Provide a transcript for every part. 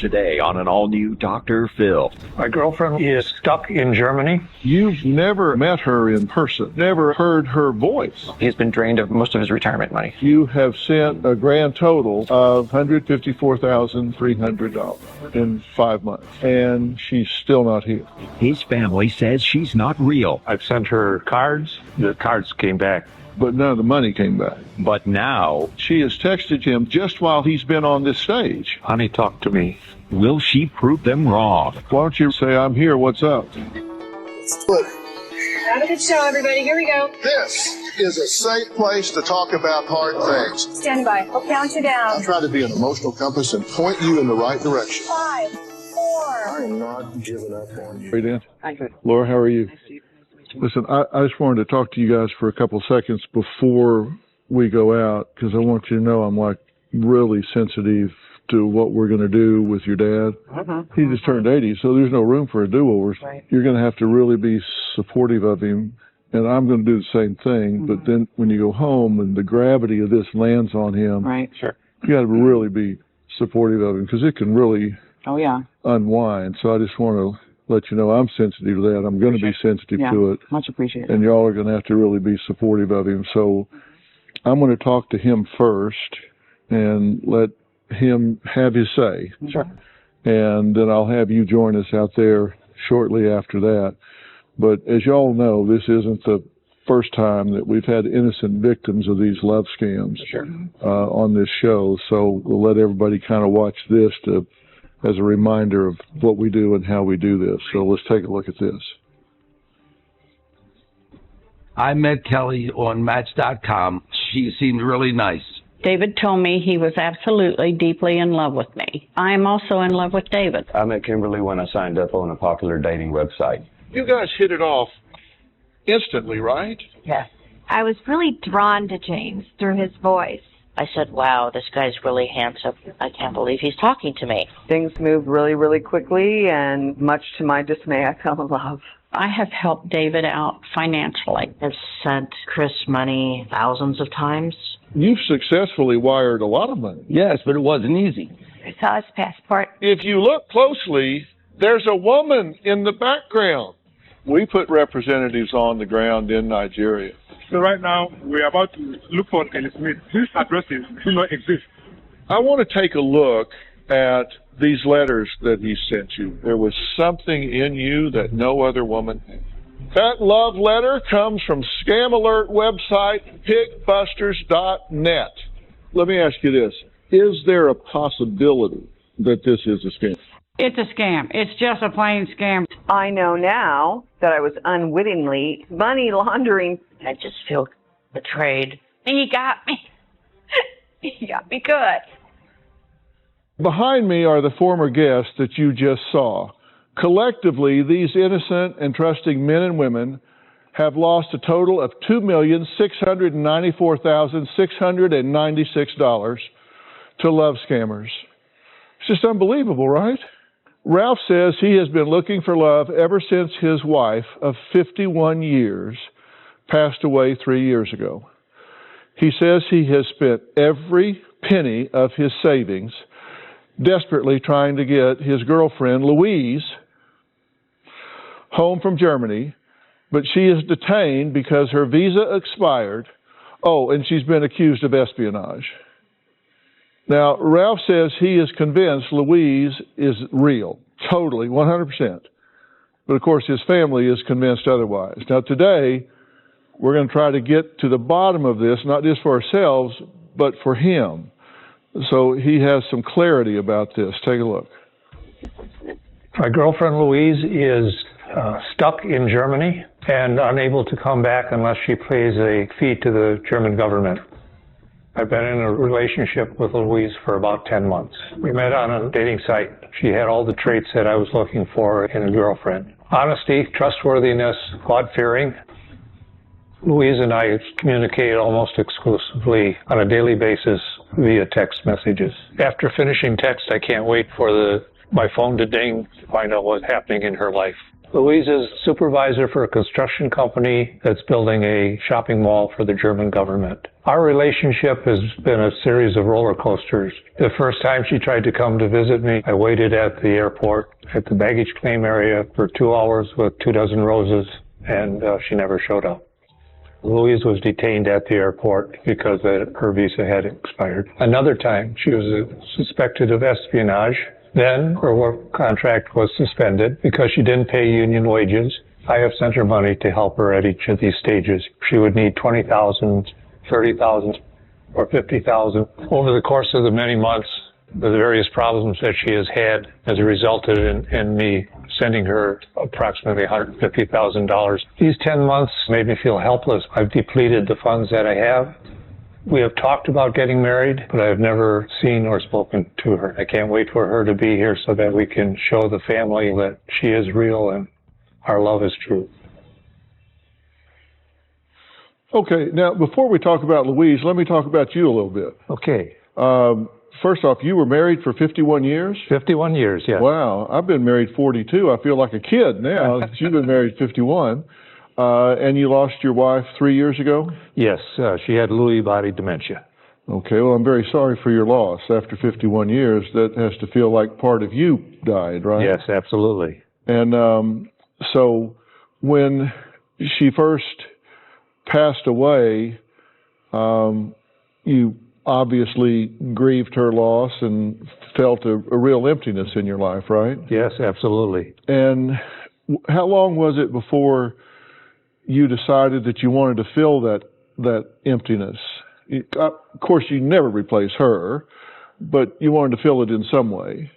Today on an all-new Dr. Phil. My girlfriend is stuck in Germany. You've never met her in person, never heard her voice. He's been drained of most of his retirement money. You have sent a grand total of $154,300 in 5 months, and she's still not here. His family says she's not real. I've sent her cards. The cards came back. But none of the money came back. But now, She has texted him just while he's been on this stage. Honey, talk to me. will she prove them wrong? Why don't you say, I'm here, what's up? Have a good show, everybody. Here we go. This is a safe place to talk about hard things. Stand by. I'll count you down. I'll try to be an emotional compass and point you in the right direction. 5, 4. I am not giving up on you. Hey, Dan. Hi. Laura, how are you? Listen, I just wanted to talk to you guys for a couple seconds before we go out, because I want you to know I'm like really sensitive to what we're going to do with your dad. He just turned 80, so there's no room for a do-overs. Right. You're going to have to really be supportive of him, and I'm going to do the same thing. But then when you go home and the gravity of this lands on him, Right. Sure. you got to really be supportive of him, because it can really Oh, yeah. unwind. So I just want to let you know I'm sensitive to that. I'm going to be sensitive Yeah. to it. Much appreciated. And y'all are going to have to really be supportive of him. So I'm going to talk to him first and let him have his say. Sure. And then I'll have you join us out there shortly after that. But as y'all know, this isn't the first time that we've had innocent victims of these love scams on this show. So we'll let everybody kind of watch this as a reminder of what we do and how we do this. So let's take a look at this. I met Kelly on Match.com. She seemed really nice. David told me he was absolutely deeply in love with me. I am also in love with David. I met Kimberly when I signed up on a popular dating website. You guys hit it off instantly, right? Yes. I was really drawn to James through his voice. I said, wow, this guy's really handsome. I can't believe he's talking to me. Things moved really, really quickly, and much to my dismay, I fell in love. I have helped David out financially. I've sent Chris money thousands of times. You've successfully wired a lot of money. Yes, but it wasn't easy. I saw his passport. If you look closely, there's a woman in the background. We put representatives on the ground in Nigeria. So right now, we're about to look for Kelly Smith. These addresses do not exist. I want to take a look at these letters that he sent you. There was something in you that no other woman had. That love letter comes from scam alert website pigbusters.net. Let me ask you this. Is there a possibility that this is a scam? It's a scam. It's just a plain scam. I know now that I was unwittingly money laundering. I just feel betrayed. He got me. He got me good. Behind me are the former guests that you just saw. Collectively, these innocent and trusting men and women have lost a total of $2,694,696 to love scammers. It's just unbelievable, right? Ralph says he has been looking for love ever since his wife of 51 years passed away 3 years ago. He says he has spent every penny of his savings desperately trying to get his girlfriend, Louise, home from Germany, but she is detained because her visa expired. Oh, and she's been accused of espionage. Now, Ralph says he is convinced Louise is real, totally, 100%. But of course, his family is convinced otherwise. Now, today, we're going to try to get to the bottom of this, not just for ourselves, but for him. So he has some clarity about this. Take a look. My girlfriend Louise is stuck in Germany and unable to come back unless she pays a fee to the German government. I've been in a relationship with Louise for about 10 months. We met on a dating site. She had all the traits that I was looking for in a girlfriend. Honesty, trustworthiness, God-fearing. Louise and I communicate almost exclusively on a daily basis via text messages. After finishing text, I can't wait for my phone to ding to find out what's happening in her life. Louise is supervisor for a construction company that's building a shopping mall for the German government. Our relationship has been a series of roller coasters. The first time she tried to come to visit me, I waited at the airport at the baggage claim area for 2 hours with 24 roses, and she never showed up. Louise was detained at the airport because her visa had expired. Another time, she was suspected of espionage. Then her work contract was suspended because she didn't pay union wages. I have sent her money to help her at each of these stages. She would need $20,000, $30,000, or $50,000. Over the course of the many months, the various problems that she has had has resulted in me sending her approximately $150,000. These 10 months made me feel helpless. I've depleted the funds that I have. We have talked about getting married, but I have never seen or spoken to her. I can't wait for her to be here so that we can show the family that she is real and our love is true. Okay, now before we talk about Louise, let me talk about you a little bit. Okay. First off, you were married for 51 years? 51 years, yes. Wow, I've been married 42. I feel like a kid now. You've been married 51. And you lost your wife 3 years ago? Yes, she had Lewy body dementia. Okay, well, I'm very sorry for your loss. After 51 years, that has to feel like part of you died, right? Yes, absolutely. And so when she first passed away, you obviously grieved her loss and felt a real emptiness in your life, right? Yes, absolutely. And how long was it before you decided that you wanted to fill that emptiness? Of course, you never replace her, but you wanted to fill it in some way.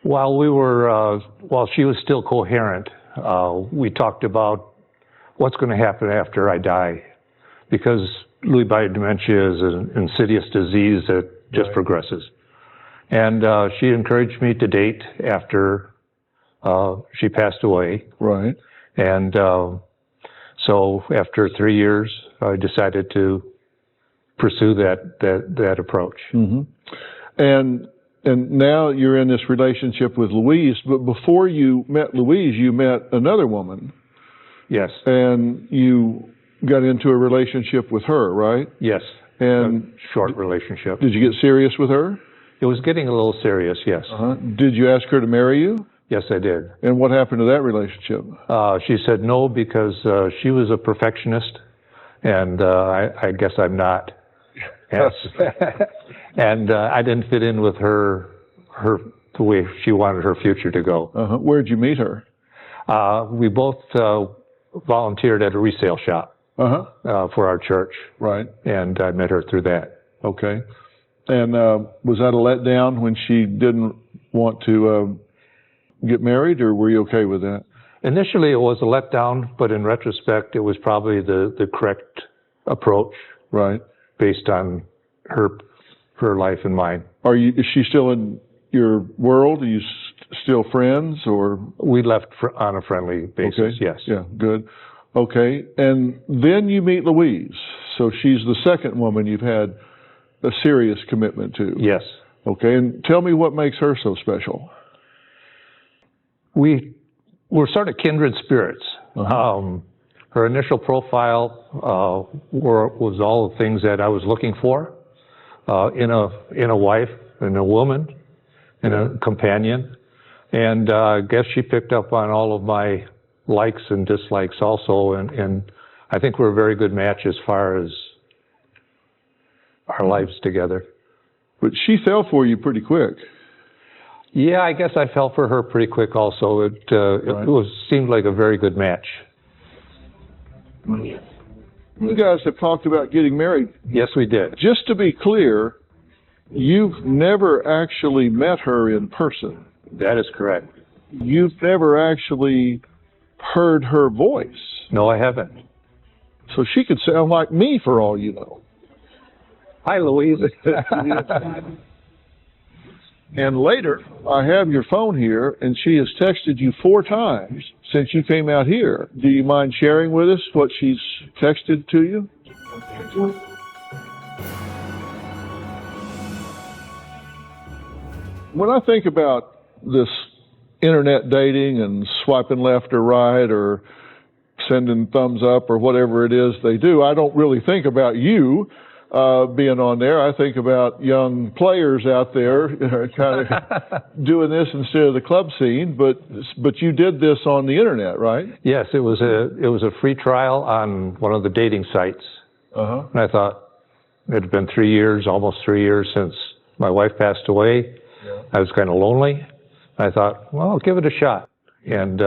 While she was still coherent, we talked about what's going to happen after I die, because Lewy body dementia is an insidious disease that just progresses. And she encouraged me to date after she passed away. Right. And so after 3 years, I decided to pursue that approach. Mm-hmm. And now you're in this relationship with Louise, but before you met Louise, you met another woman. Yes. And you got into a relationship with her, right? Yes. And a short relationship. Did you get serious with her? It was getting a little serious, yes. Did you ask her to marry you? Yes, I did. And what happened to that relationship? She said no because she was a perfectionist, and I guess I'm not. Yes. And I didn't fit in with her the way she wanted her future to go. Where'd you meet her? We both volunteered at a resale shop for our church. Right. And I met her through that. Okay. And was that a letdown when she didn't want to get married, or were you okay with that? Initially, it was a letdown, but in retrospect, it was probably the correct approach. Right. Based on her life and mine. Is she still in your world? Are you still friends, or? We left on a friendly basis, okay. Yes. Yeah, good. Okay, and then you meet Louise. So she's the second woman you've had a serious commitment to. Yes. Okay, and tell me what makes her so special. We're sort of kindred spirits. Her initial profile was all the things that I was looking for in a wife, in a woman, in a companion. And I guess she picked up on all of my likes and dislikes also. And I think we're a very good match as far as our lives together. But she fell for you pretty quick. Yeah, I guess I fell for her pretty quick also. It seemed like a very good match. You guys have talked about getting married. Yes, we did. Just to be clear, you've never actually met her in person. That is correct. You've never actually heard her voice. No, I haven't. So she could sound like me for all you know. Hi, Louise. And later, I have your phone here, and she has texted you 4 times since you came out here. Do you mind sharing with us what she's texted to you? When I think about this internet dating and swiping left or right or sending thumbs up or whatever it is they do. I don't really think about you being on there. I think about young players out there kind of doing this instead of the club scene. But you did this on the internet, right? Yes, it was a free trial on one of the dating sites. And I thought it had been 3 years, almost 3 years since my wife passed away. Yeah. I was kind of lonely. I thought, well, I'll give it a shot, and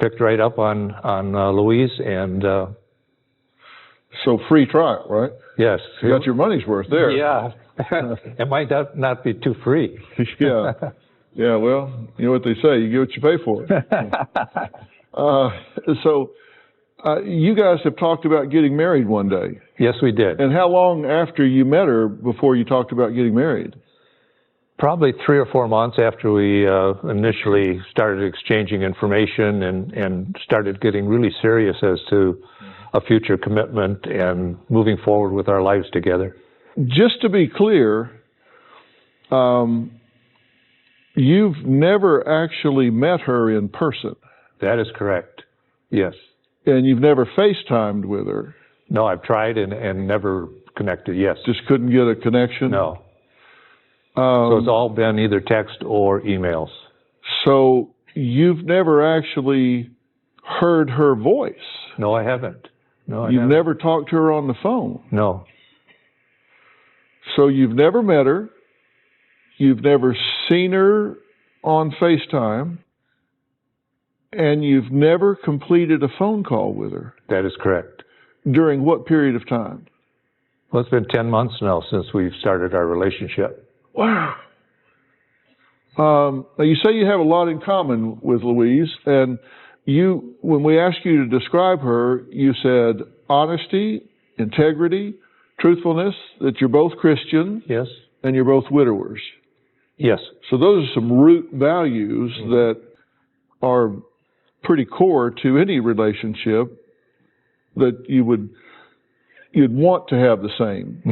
picked right up on Louise, and so free trial, right? Yes, you got your money's worth there. Yeah, it might not be too free. Yeah, yeah. Well, you know what they say: you get what you pay for. So you guys have talked about getting married one day. Yes, we did. And how long after you met her before you talked about getting married? Probably 3 or 4 months after we initially started exchanging information and started getting really serious as to a future commitment and moving forward with our lives together. Just to be clear, you've never actually met her in person. That is correct, yes. And you've never FaceTimed with her? No, I've tried and never connected, yes. Just couldn't get a connection? No. So it's all been either text or emails. So you've never actually heard her voice? No, I haven't. No, You've never talked to her on the phone? No. So you've never met her, you've never seen her on FaceTime, and you've never completed a phone call with her? That is correct. During what period of time? Well, it's been 10 months now since we've started our relationship. Wow. Now you say you have a lot in common with Louise, and when we asked you to describe her, you said honesty, integrity, truthfulness, that you're both Christian. Yes. And you're both widowers. Yes. So those are some root values that are pretty core to any relationship that you'd want to have the same,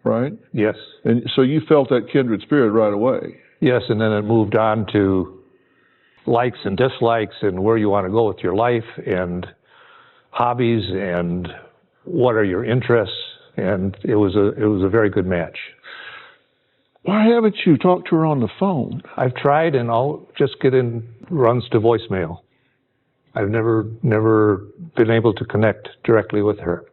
right? Yes. And so you felt that kindred spirit right away. Yes, and then it moved on to likes and dislikes and where you want to go with your life and hobbies and what are your interests, and it was a very good match. Why haven't you talked to her on the phone? I've tried, and I'll just get in runs to voicemail. I've never been able to connect directly with her.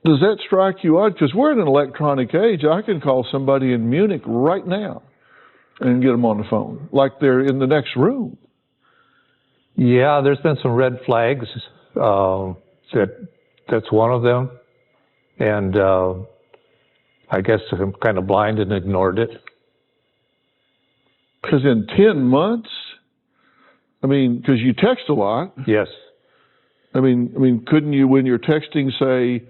Does that strike you odd? Because we're in an electronic age. I can call somebody in Munich right now and get them on the phone, like they're in the next room. Yeah, there's been some red flags. That's one of them. And I guess I'm kind of blind and ignored it. Because in 10 months, I mean, because you text a lot. Yes. I mean, couldn't you, when you're texting, say,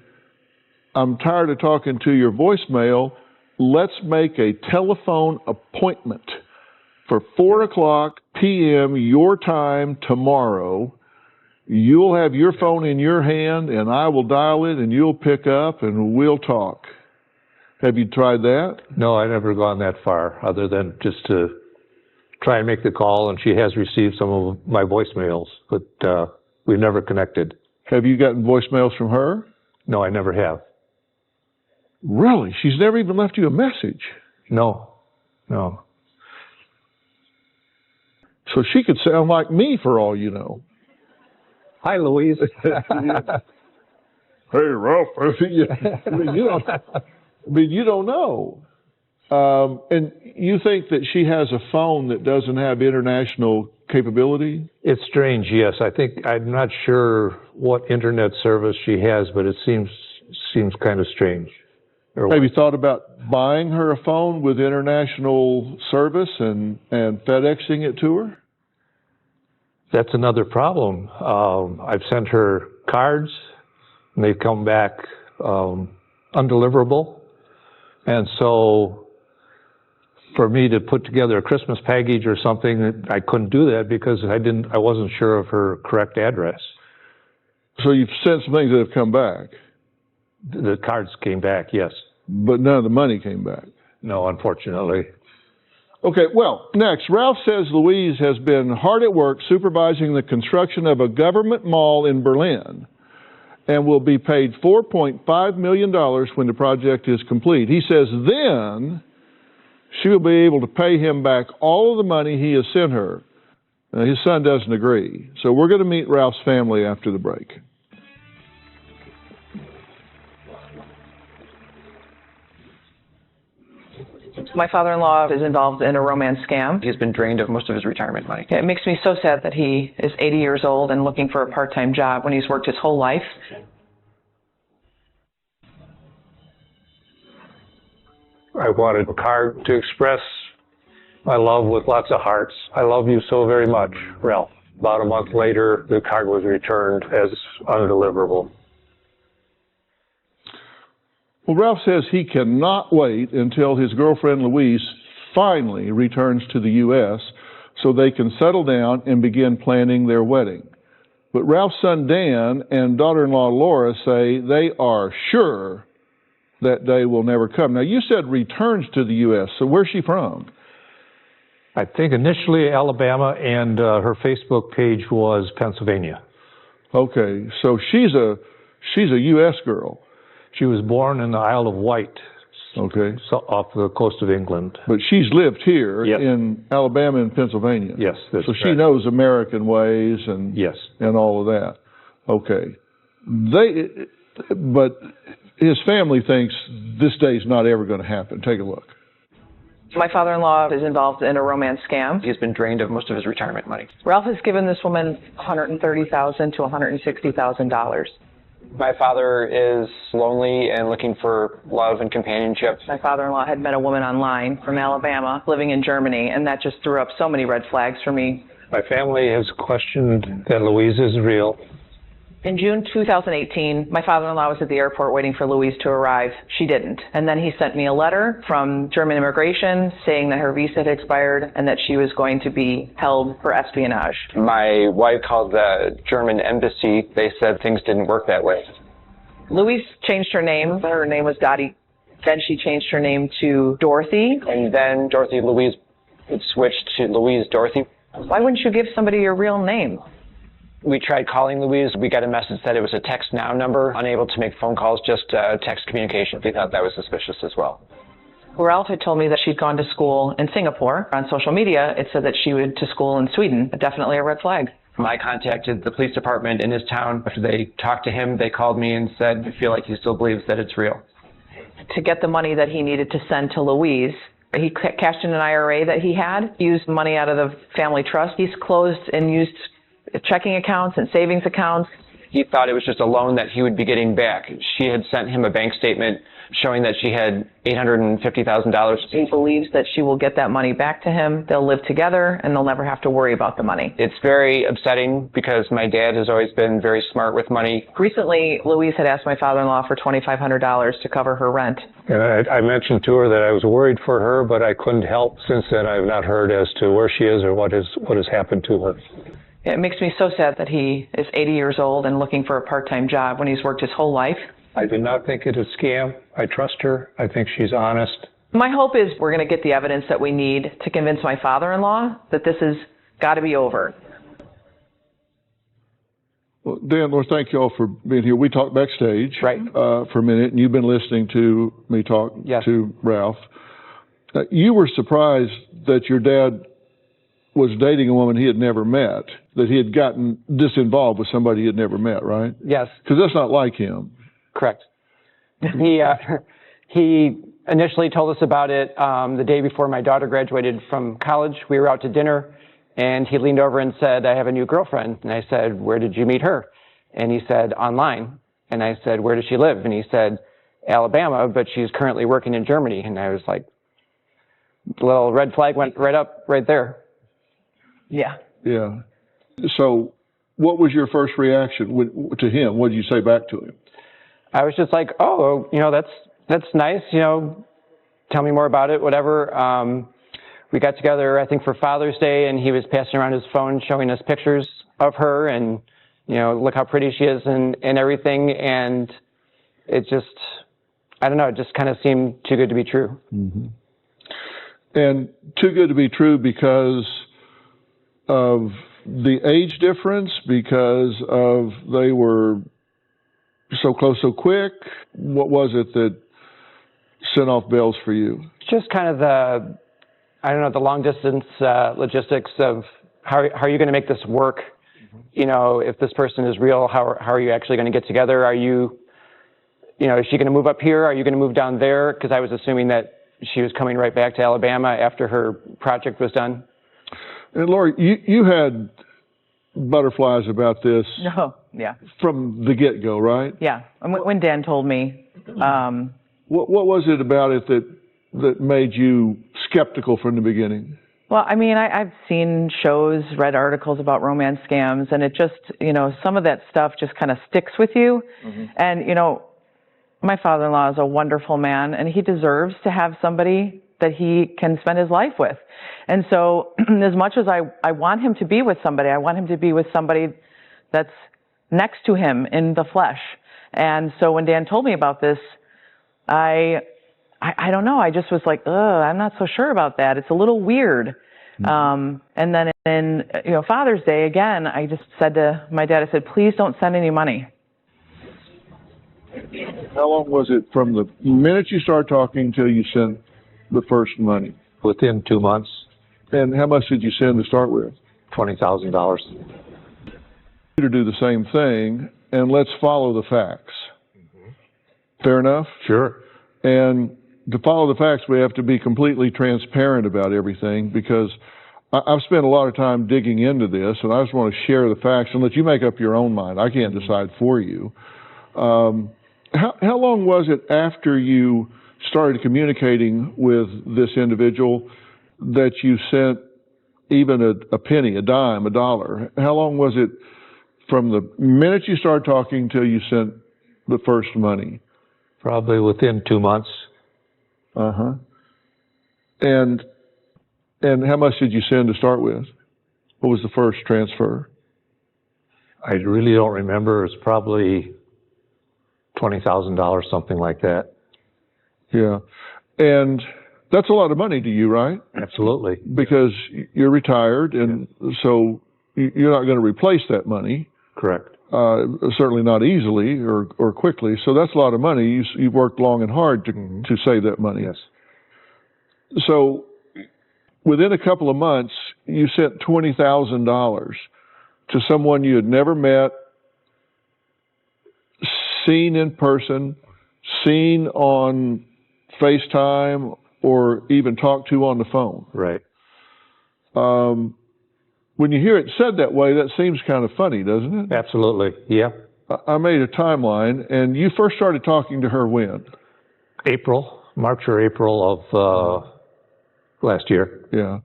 I'm tired of talking to your voicemail, let's make a telephone appointment for 4:00 p.m. your time tomorrow. You'll have your phone in your hand, and I will dial it, and you'll pick up, and we'll talk. Have you tried that? No, I've never gone that far, other than just to try and make the call, and she has received some of my voicemails, but we've never connected. Have you gotten voicemails from her? No, I never have. Really? She's never even left you a message? No. So she could sound like me for all you know. Hi, Louise. Hey, Ralph. You don't know. And you think that she has a phone that doesn't have international capability? It's strange, yes. I'm not sure what internet service she has, but it seems kind of strange. Have you thought about buying her a phone with international service and FedExing it to her? That's another problem. I've sent her cards, and they've come back undeliverable. And so for me to put together a Christmas package or something, I couldn't do that because I wasn't sure of her correct address. So you've sent some things that have come back? The cards came back, yes. But none of the money came back? No, unfortunately. Okay, well, next, Ralph says Louise has been hard at work supervising the construction of a government mall in Berlin and will be paid $4.5 million when the project is complete. He says then she will be able to pay him back all of the money he has sent her. His son doesn't agree. So we're going to meet Ralph's family after the break. My father-in-law is involved in a romance scam. He's been drained of most of his retirement money. It makes me so sad that he is 80 years old and looking for a part-time job when he's worked his whole life. I wanted a card to express my love with lots of hearts. I love you so very much, Ralph. About a month later, the card was returned as undeliverable. Well, Ralph says he cannot wait until his girlfriend Louise finally returns to the U.S. so they can settle down and begin planning their wedding. But Ralph's son Dan and daughter-in-law Laura say they are sure that day will never come. Now, you said returns to the U.S., so where's she from? I think initially Alabama, and her Facebook page was Pennsylvania. Okay, so she's a U.S. girl. She was born in the Isle of Wight, okay, so off the coast of England. But she's lived here Yep. in Alabama and Pennsylvania. Yes, that's so she correct. knows American ways and Yes. and all of that. Okay, but his family thinks this day's not ever going to happen. Take a look. My father-in-law is involved in a romance scam. He's been drained of most of his retirement money. Ralph has given this woman $130,000 to $160,000. My father is lonely and looking for love and companionship. My father-in-law had met a woman online from Alabama living in Germany, and that just threw up so many red flags for me. My family has questioned that Louise is real. In June 2018, my father-in-law was at the airport waiting for Louise to arrive. She didn't. And then he sent me a letter from German immigration saying that her visa had expired and that she was going to be held for espionage. My wife called the German embassy. They said things didn't work that way. Louise changed her name. Her name was Dottie. Then she changed her name to Dorothy. And then Dorothy Louise switched to Louise Dorothy. Why wouldn't you give somebody your real name? We tried calling Louise. We got a message that it was a text now number, unable to make phone calls, just text communication. We thought that was suspicious as well. Ralph had told me that she'd gone to school in Singapore. On social media, it said that she went to school in Sweden. Definitely a red flag. I contacted the police department in his town. After they talked to him, they called me and said, I feel like he still believes that it's real. To get the money that he needed to send to Louise, he cashed in an IRA that he had, used money out of the family trust. He's closed and used checking accounts and savings accounts. He thought it was just a loan that he would be getting back. She had sent him a bank statement showing that she had $850,000. He believes that she will get that money back to him. They'll live together and they'll never have to worry about the money. It's very upsetting because my dad has always been very smart with money. Recently, Louise had asked my father-in-law for $2,500 to cover her rent. And I mentioned to her that I was worried for her, but I couldn't help. Since then, I've not heard as to where she is or what has happened to her. It makes me so sad that he is 80 years old and looking for a part-time job when he's worked his whole life. I do not think it is a scam. I trust her. I think she's honest. My hope is we're going to get the evidence that we need to convince my father-in-law that this has got to be over. Well, Dan, Lord, thank you all for being here. We talked backstage for a minute, and you've been listening to me talk to Ralph. You were surprised that your dad was dating a woman he had never met, that he had gotten disinvolved with somebody he had never met, right? Yes. Because that's not like him. Correct. He initially told us about it the day before my daughter graduated from college. We were out to dinner, and he leaned over and said, I have a new girlfriend. And I said, where did you meet her? And he said, online. And I said, where does she live? And he said, Alabama, but she's currently working in Germany. And I was like, the little red flag went right up right there. Yeah. Yeah. So what was your first reaction to him? What did you say back to him? I was just like, oh, that's nice. Tell me more about it, whatever. We got together, I think, for Father's Day, and he was passing around his phone showing us pictures of her and, look how pretty she is and everything. And it just, I don't know, it just kind of seemed too good to be true. Mm-hmm. And too good to be true because of the age difference, because of they were so close so quick. What was it that sent off bells for you? Just kind of the long distance logistics of how are you going to make this work? You know, if this person is real, how are you actually going to get together? Are you, is she going to move up here? Are you going to move down there? Because I was assuming that she was coming right back to Alabama after her project was done. And Lori, you had butterflies about this yeah. from the get-go, right? Yeah. When Dan told me. What was it about it that made you skeptical from the beginning? Well, I mean, I've seen shows, read articles about romance scams, and it just, some of that stuff just kind of sticks with you. Mm-hmm. And, my father-in-law is a wonderful man, and he deserves to have somebody that he can spend his life with. And so as much as I want him to be with somebody, I want him to be with somebody that's next to him in the flesh. And so when Dan told me about this, I don't know. I just was like, I'm not so sure about that. It's a little weird. Mm-hmm. And then in, Father's Day, again, I just said to my dad, I said, please don't send any money. How long was it from the minute you started talking till you sent the first money? Within 2 months. And how much did you send to start with? $20,000. To do the same thing, and let's follow the facts. Mm-hmm. Fair enough? Sure. And to follow the facts, we have to be completely transparent about everything, because I've spent a lot of time digging into this, and I just want to share the facts and let you make up your own mind. I can't decide for you. How long was it after you started communicating with this individual that you sent even a penny, a dime, a dollar? How long was it from the minute you started talking till you sent the first money? Probably within 2 months. Uh-huh. And how much did you send to start with? What was the first transfer? I really don't remember. It was probably $20,000, something like that. Yeah. And that's a lot of money to you, right? Absolutely. Because you're retired, and so you're not going to replace that money. Correct. Certainly not easily or quickly. So that's a lot of money. You've worked long and hard to save that money. Yes. So within a couple of months, you sent $20,000 to someone you had never met, seen in person, seen on FaceTime, or even talked to on the phone. Right. When you hear it said that way, that seems kind of funny, doesn't it? Absolutely. Yeah. I made a timeline, and you first started talking to her when? March or April of last year. Yeah.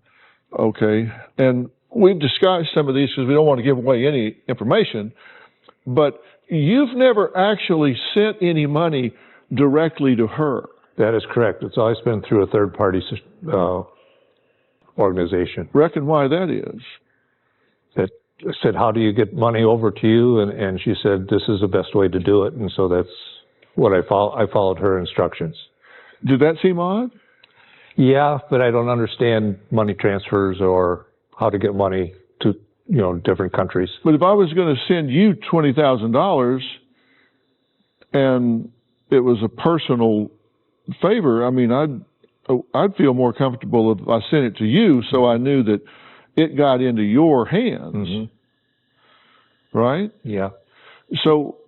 Okay. And we've discussed some of these because we don't want to give away any information, but you've never actually sent any money directly to her. That is correct. It's always been through a third-party organization. Reckon why that is? That said, how do you get money over to you? And she said, this is the best way to do it. And so that's what I followed her instructions. Did that seem odd? Yeah, but I don't understand money transfers or how to get money to, different countries. But if I was going to send you $20,000 and it was a personal favor, I mean, I'd feel more comfortable if I sent it to you so I knew that it got into your hands. Mm-hmm. Right? Yeah. So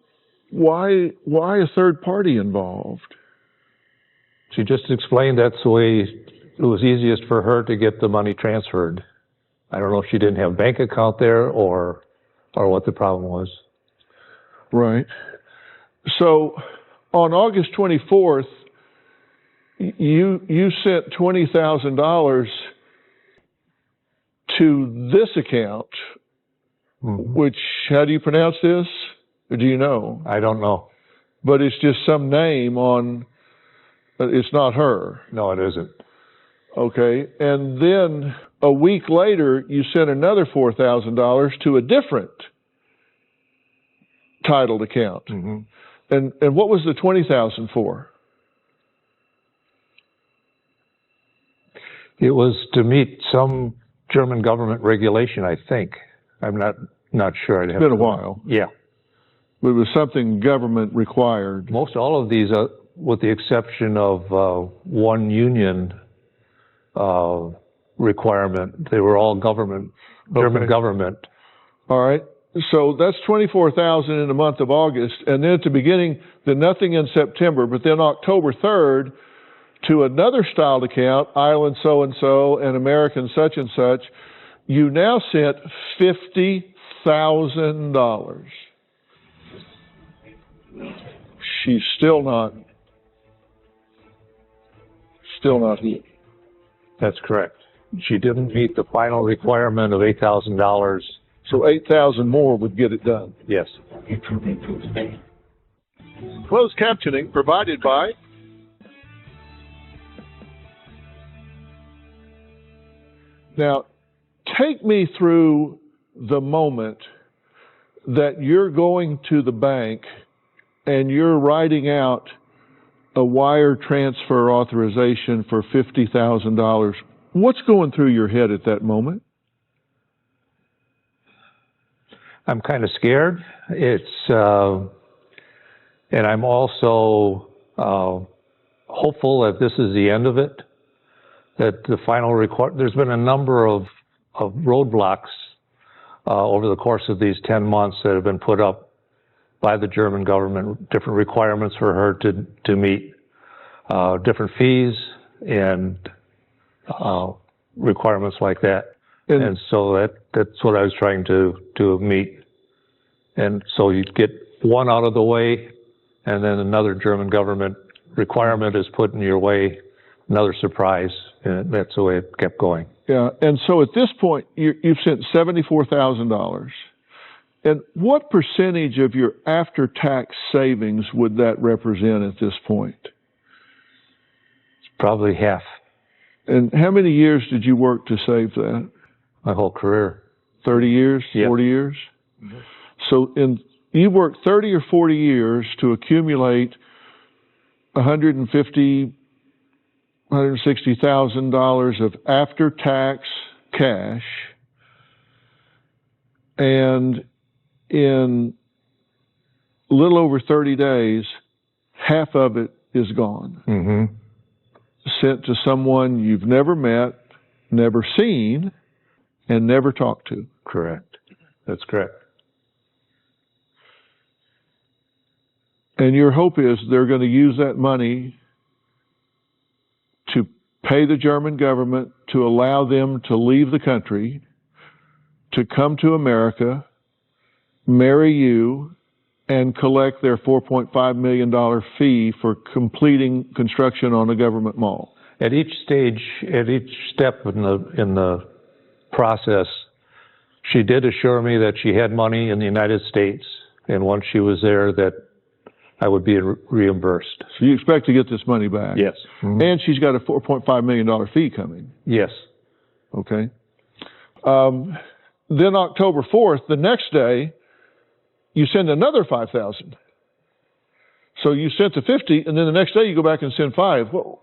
why a third party involved? She just explained that's the way it was easiest for her to get the money transferred. I don't know if she didn't have a bank account there or what the problem was. Right. So on August 24th, you sent $20,000 to this account, mm-hmm. which, how do you pronounce this? Or do you know? I don't know. But it's just some name on, it's not her. No, it isn't. Okay. And then a week later, you sent another $4,000 to a different titled account. Mm-hmm. And what was the $20,000 for? It was to meet some German government regulation, I think. I'm not sure. It's been a while. Yeah. But it was something government required. Most all of these, with the exception of one union requirement, they were all government, German government. All right. So that's 24,000 in the month of August, and then at the beginning, then nothing in September, but then October 3rd, to another styled account, Island so-and-so and American such and such, you now sent $50,000. She's still not here. That's correct. She didn't meet the final requirement of $8,000. So 8,000 more would get it done. Yes. Closed captioning provided by Now, take me through the moment that you're going to the bank and you're writing out a wire transfer authorization for $50,000. What's going through your head at that moment? I'm kind of scared. And I'm also hopeful that this is the end of it. That the final there's been a number of roadblocks over the course of these 10 months that have been put up by the German government, different requirements for her to meet, different fees and requirements like that. And so that's what I was trying to meet. And so you get one out of the way, and then another German government requirement is put in your way, another surprise, and that's the way it kept going. Yeah, and so at this point, you've sent $74,000. And what percentage of your after-tax savings would that represent at this point? It's probably half. And how many years did you work to save that? My whole career. 30 years? Yep. 40 years? Mm-hmm. So you worked 30 or 40 years to accumulate $160,000 of after-tax cash, and in a little over 30 days, half of it is gone. Mm-hmm. Sent to someone you've never met, never seen, and never talked to. Correct. That's correct. And your hope is they're going to use that money to pay the German government to allow them to leave the country, to come to America, marry you, and collect their $4.5 million fee for completing construction on a government mall. At each stage, at each step in the process, she did assure me that she had money in the United States, and once she was there, that I would be reimbursed. So you expect to get this money back? Yes. Mm-hmm. And she's got a $4.5 million fee coming? Yes. Okay. Then October 4th, the next day, you send another $5,000. So you sent the 50, and then the next day you go back and send 5. Well,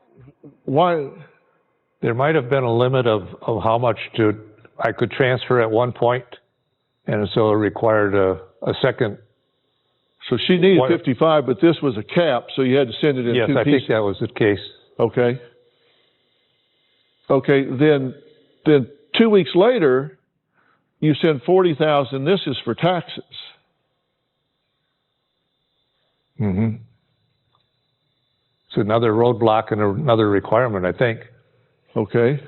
why? There might have been a limit of how much I could transfer at one point, and so it required a second. So she needed 55, but this was a cap, so you had to send it in 2 pieces. Yes, I think that was the case. Okay. Okay, then 2 weeks later, you send $40,000. This is for taxes. Mm-hmm. It's another roadblock and another requirement, I think. Okay.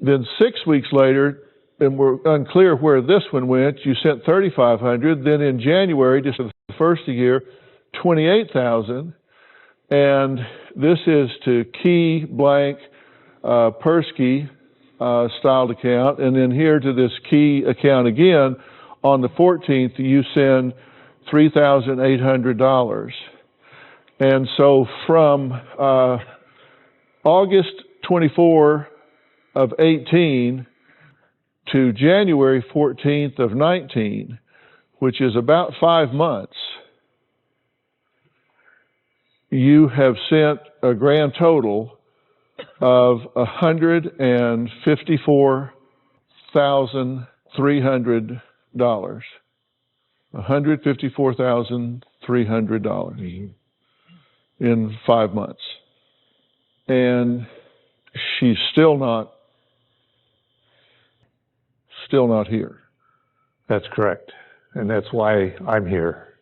Then 6 weeks later, and we're unclear where this one went, you sent $3,500. Then in January, just the first of the year, $28,000. And this is to Key Blank Persky styled account. And then here to this Key account again, on the 14th, you send $3,800. And so from August 24 of 18 to January 14th of 19, which is about 5 months, you have sent a grand total of $154,300. $154,300 in 5 months. And she's still not here. That's correct. And that's why I'm here,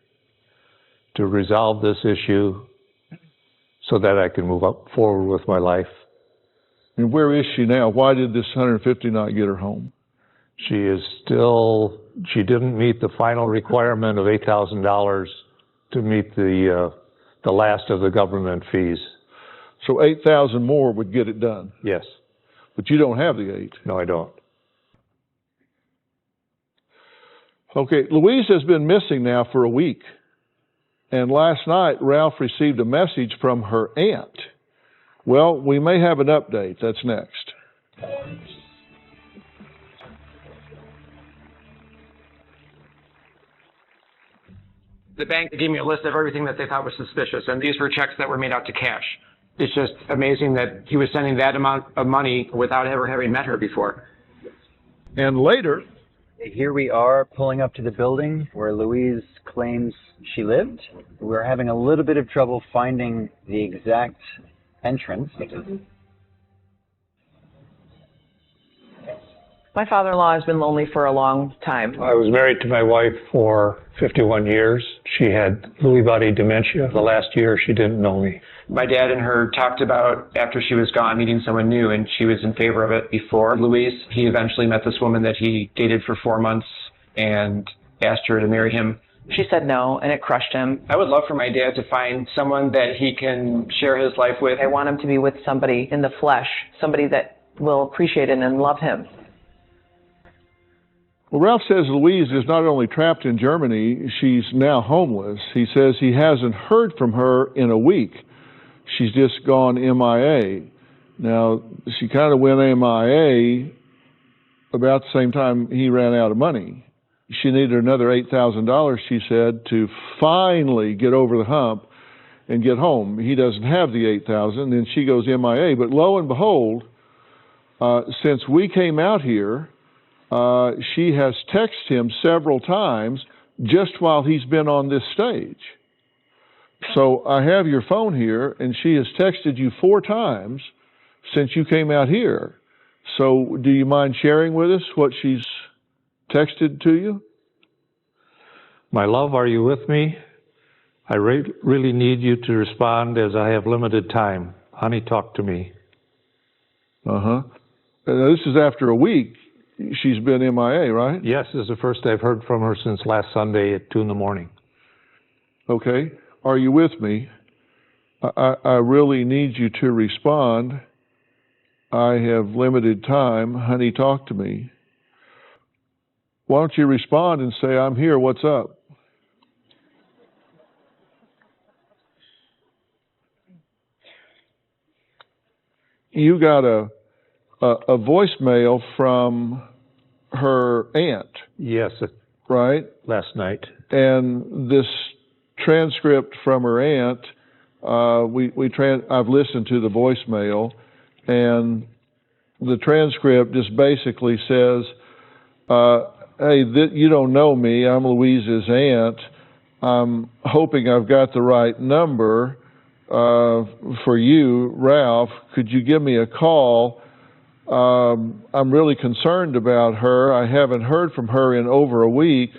to resolve this issue so that I can move forward with my life. And where is she now? Why did this 150 not get her home? She didn't meet the final requirement of $8,000 to meet the last of the government fees. So 8,000 more would get it done? Yes. But you don't have the 8? No, I don't. Okay, Louise has been missing now for a week. And last night, Ralph received a message from her aunt. Well, we may have an update. That's next. The bank gave me a list of everything that they thought was suspicious, and these were checks that were made out to cash. It's just amazing that he was sending that amount of money without ever having met her before. And later, here we are pulling up to the building where Louise claims she lived. We're having a little bit of trouble finding the exact entrance. My father-in-law has been lonely for a long time. I was married to my wife for 51 years. She had Lewy body dementia. The last year, she didn't know me. My dad and her talked about, after she was gone, meeting someone new, and she was in favor of it before Louise. He eventually met this woman that he dated for 4 months and asked her to marry him. She said no, and it crushed him. I would love for my dad to find someone that he can share his life with. I want him to be with somebody in the flesh, somebody that will appreciate him and love him. Well, Ralph says Louise is not only trapped in Germany, she's now homeless. He says he hasn't heard from her in a week. She's just gone MIA. Now, she kind of went MIA about the same time he ran out of money. She needed another $8,000, she said, to finally get over the hump and get home. He doesn't have the $8,000, then she goes MIA. But lo and behold, since we came out here, she has texted him several times just while he's been on this stage. So I have your phone here, and she has texted you 4 times since you came out here. So do you mind sharing with us what she's texted to you? My love, are you with me? I really need you to respond as I have limited time. Honey, talk to me. This is after a week. She's been MIA, right? Yes, this is the first I've heard from her since last Sunday at 2 in the morning. Okay. Are you with me? I really need you to respond. I have limited time. Honey, talk to me. Why don't you respond and say, I'm here, what's up? You got a voicemail from her aunt. Yes. Right? Last night. And this transcript from her aunt, I've listened to the voicemail, and the transcript just basically says, hey, you don't know me, I'm Louise's aunt. I'm hoping I've got the right number for you, Ralph. Could you give me a call? I'm really concerned about her. I haven't heard from her in over a week.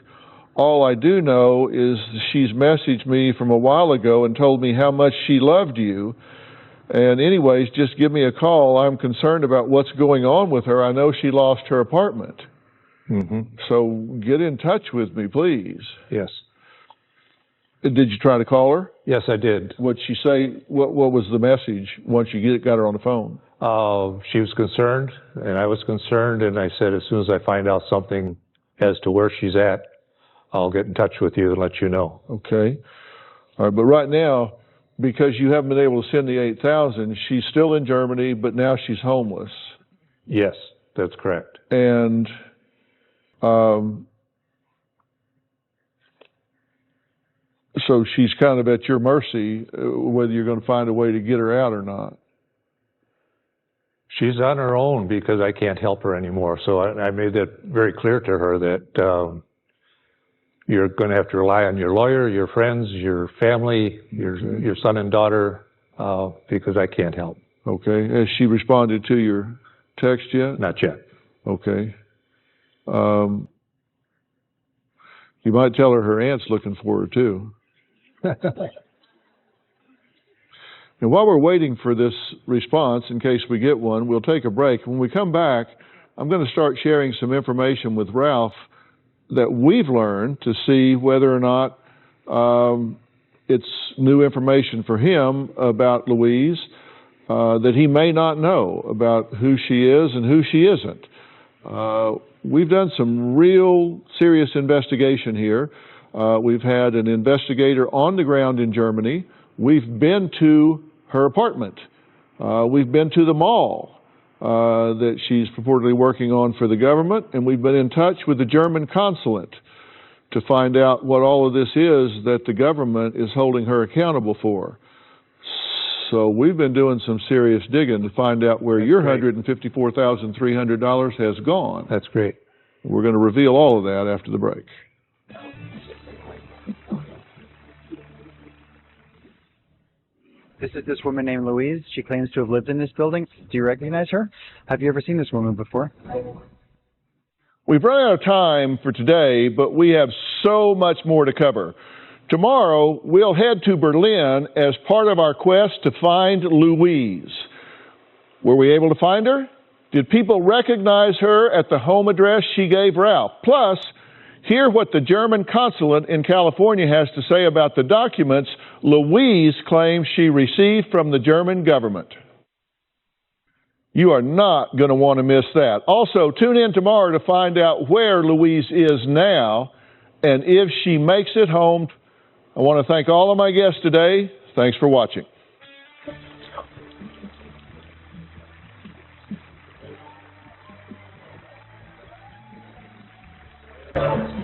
All I do know is she's messaged me from a while ago and told me how much she loved you. And anyways, just give me a call. I'm concerned about what's going on with her. I know she lost her apartment. So get in touch with me, please. Yes. Did you try to call her? Yes, I did. What'd she say? What was the message once you got her on the phone? She was concerned, and I was concerned, and I said, as soon as I find out something as to where she's at, I'll get in touch with you and let you know. Okay. All right, but right now, because you haven't been able to send the $8,000, she's still in Germany, but now she's homeless. Yes, that's correct. And so she's kind of at your mercy whether you're going to find a way to get her out or not. She's on her own because I can't help her anymore. So I made that very clear to her that you're going to have to rely on your lawyer, your friends, your family, your son and daughter, because I can't help. Okay. Has she responded to your text yet? Not yet. Okay. You might tell her aunt's looking for her too. And while we're waiting for this response, in case we get one, we'll take a break. When we come back, I'm going to start sharing some information with Ralph that we've learned to see whether or not it's new information for him about Louise that he may not know about who she is and who she isn't. We've done some real serious investigation here. We've had an investigator on the ground in Germany. We've been to her apartment. We've been to the mall that she's purportedly working on for the government, and we've been in touch with the German consulate to find out what all of this is that the government is holding her accountable for. So we've been doing some serious digging to find out where your $154,300 has gone. That's great. We're going to reveal all of that after the break. This is this woman named Louise. She claims to have lived in this building. Do you recognize her? Have you ever seen this woman before? We've run out of time for today, but we have so much more to cover. Tomorrow, we'll head to Berlin as part of our quest to find Louise. Were we able to find her? Did people recognize her at the home address she gave Ralph? Plus, hear what the German consulate in California has to say about the documents Louise claims she received from the German government. You are not going to want to miss that. Also, tune in tomorrow to find out where Louise is now and if she makes it home. I want to thank all of my guests today. Thanks for watching. Thank you.